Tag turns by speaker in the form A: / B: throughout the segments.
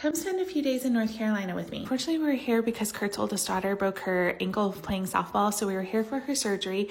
A: Come spend a few days in North Carolina with me. Unfortunately, we were here because Curt's oldest daughter broke her ankle playing softball, so we were here for her surgery.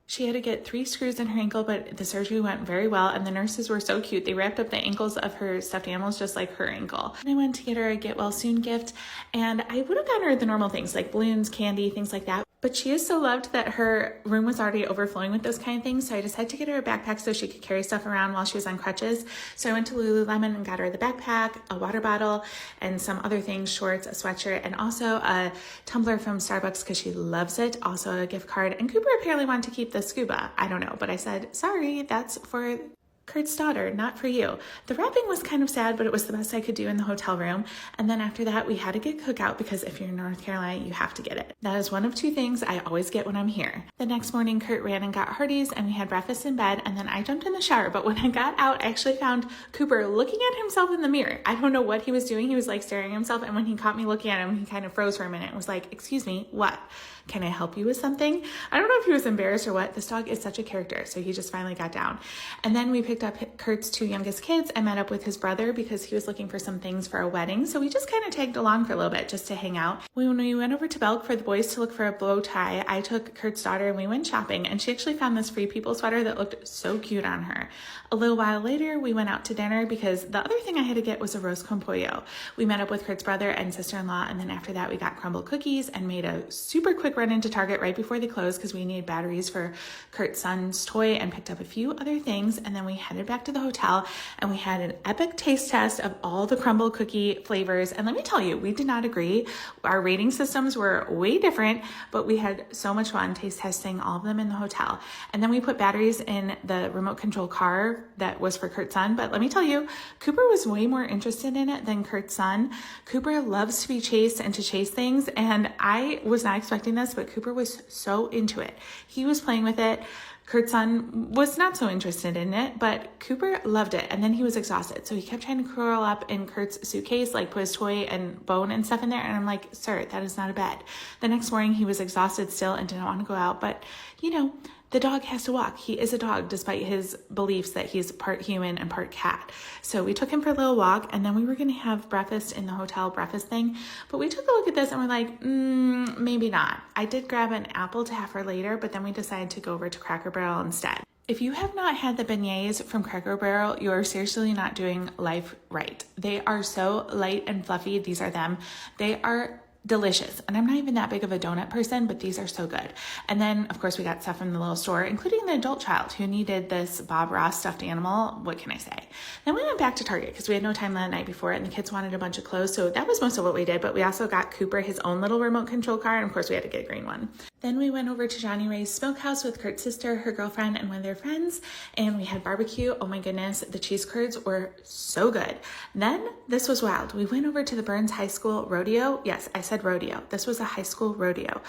A: She had to get 3 screws in her ankle, but the surgery went very well, and the nurses were so cute. They wrapped up the ankles of her stuffed animals just like her ankle. And I went to get her a get well soon gift, and I would have gotten her the normal things like balloons, candy, things like that. But she is so loved that her room was already overflowing with those kind of things. So I decided to get her a backpack so she could carry stuff around while she was on crutches. So I went to Lululemon and got her the backpack, a water bottle, and some other things, shorts, a sweatshirt, and also a tumbler from Starbucks because she loves it. Also a gift card. And Cooper apparently wanted to keep the scuba. I don't know, but I said, sorry, that's for Curt's daughter, not for you. The wrapping was kind of sad, but it was the best I could do in the hotel room. And then after that, we had to get cookout because if you're in North Carolina, you have to get it. That is one of 2 things I always get when I'm here. The next morning, Curt ran and got Hardee's and we had breakfast in bed, and then I jumped in the shower. But when I got out, I actually found Cooper looking at himself in the mirror. I don't know what he was doing. He was like staring at himself. And when he caught me looking at him, he kind of froze for a minute and was like, excuse me, what? Can I help you with something? I don't know if he was embarrassed or what. This dog is such a character. So he just finally got down. And then we picked up Curt's 2 youngest kids and met up with his brother because he was looking for some things for a wedding. So we just kind of tagged along for a little bit just to hang out. When we went over to Belk for the boys to look for a bow tie, I took Curt's daughter and we went shopping, and she actually found this Free People sweater that looked so cute on her. A little while later, we went out to dinner because the other thing I had to get was a roast con pollo. We met up with Curt's brother and sister-in-law, and then after that, we got crumble cookies and made a super quick run into Target right before they closed because we needed batteries for Curt's son's toy and picked up a few other things. And then we headed back to the hotel and we had an epic taste test of all the crumble cookie flavors. And let me tell you, we did not agree. Our rating systems were way different, but we had so much fun taste testing all of them in the hotel. And then we put batteries in the remote control car that was for Curt's son. But let me tell you, Cooper was way more interested in it than Curt's son. Cooper loves to be chased and to chase things. And I was not expecting this, but Cooper was so into it. He was playing with it. Curt's son was not so interested in it, but Cooper loved it. And then he was exhausted. So he kept trying to curl up in Curt's suitcase, like put his toy and bone and stuff in there. And I'm like, sir, that is not a bed. The next morning he was exhausted still and didn't want to go out. But you know, the dog has to walk. He is a dog despite his beliefs that he's part human and part cat. So we took him for a little walk, and then we were going to have breakfast in the hotel breakfast thing. But we took a look at this and we're like, maybe not. I did grab an apple to have for later, but then we decided to go over to Cracker Barrel instead. If you have not had the beignets from Cracker Barrel, you are seriously not doing life right. They are so light and fluffy. These are them. They are delicious. And I'm not even that big of a donut person, but these are so good. And then of course we got stuff from the little store, including the adult child who needed this Bob Ross stuffed animal. What can I say? Then we went back to Target because we had no time that night before, and the kids wanted a bunch of clothes. So that was most of what we did, but we also got Cooper his own little remote control car. And of course we had to get a green one. Then we went over to Johnny Ray's Smokehouse with Curt's sister, her girlfriend, and one of their friends. And we had barbecue. Oh my goodness. The cheese curds were so good. Then this was wild. We went over to the Burns High School Rodeo. Yes, I said rodeo. This was a high school rodeo.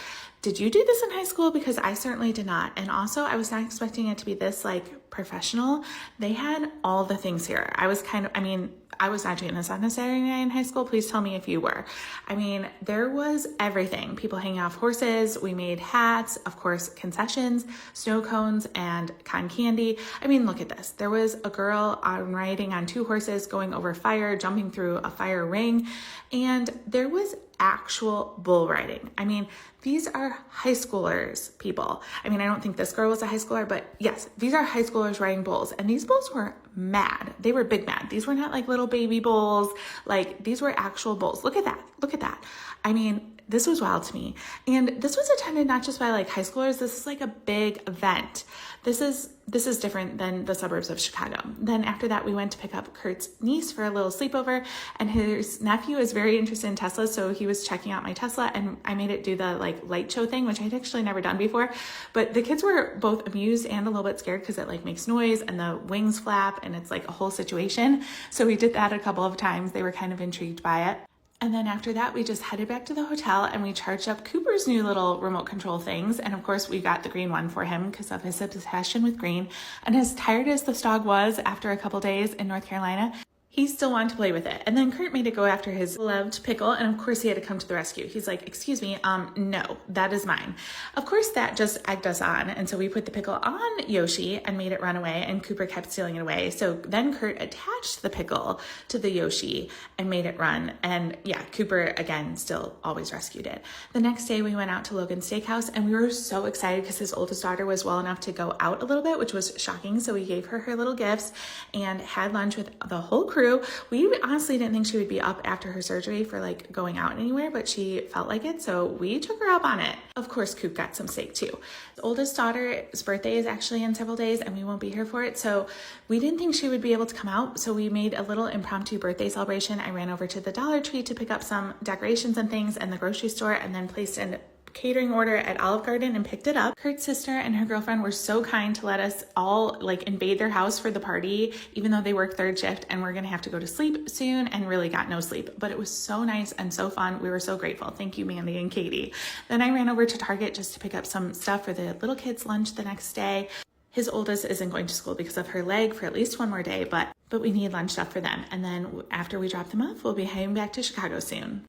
A: Did you do this in high school? Because I certainly did not. And also I was not expecting it to be this like professional. They had all the things here. I was not doing this on a Saturday night in high school. Please tell me if you were. I mean, there was everything. People hanging off horses. We made hats, of course, concessions, snow cones, and cotton candy. I mean, look at this. There was a girl riding on 2 horses, going over fire, jumping through a fire ring, and there was actual bull riding. I mean, these are high schoolers, people. I mean, I don't think this girl was a high schooler, but yes, these are high schoolers riding bulls, and these bulls were mad. They were big mad. These were not like little baby bulls. Like, these were actual bulls. Look at that. Look at that. I mean, this was wild to me. And this was attended not just by like high schoolers. This is like a big event. This is different than the suburbs of Chicago. Then after that, we went to pick up Curt's niece for a little sleepover, and his nephew is very interested in Tesla. So he was checking out my Tesla, and I made it do the like light show thing, which I'd actually never done before. But the kids were both amused and a little bit scared because it like makes noise and the wings flap and it's like a whole situation. So we did that a couple of times. They were kind of intrigued by it. And then after that, we just headed back to the hotel and we charged up Cooper's new little remote control things. And of course, we got the green one for him because of his obsession with green. And as tired as this dog was after a couple days in North Carolina, He still wanted to play with it. And then Curt made it go after his loved pickle. And of course he had to come to the rescue. He's like, excuse me, no, that is mine. Of course that just egged us on. And so we put the pickle on Yoshi and made it run away, and Cooper kept stealing it away. So then Curt attached the pickle to the Yoshi and made it run. And yeah, Cooper again, still always rescued it. The next day we went out to Logan's Steakhouse, and we were so excited because his oldest daughter was well enough to go out a little bit, which was shocking. So we gave her little gifts and had lunch with the whole crew. We honestly didn't think she would be up after her surgery for like going out anywhere, but she felt like it, so we took her up on it. Of course, Coop got some steak too. The oldest daughter's birthday is actually in several days, and we won't be here for it, so we didn't think she would be able to come out, so we made a little impromptu birthday celebration. I ran over to the Dollar Tree to pick up some decorations and things in the grocery store, and then placed in catering order at Olive Garden and picked it up. Curt's sister and her girlfriend were so kind to let us all like invade their house for the party, even though they work third shift and we're gonna have to go to sleep soon, and really got no sleep. But it was so nice and so fun. We were so grateful. Thank you, Mandy and Katie. Then I ran over to Target just to pick up some stuff for the little kids' lunch the next day. His oldest isn't going to school because of her leg for at least one more day, but we need lunch stuff for them. And then after we drop them off, we'll be heading back to Chicago soon.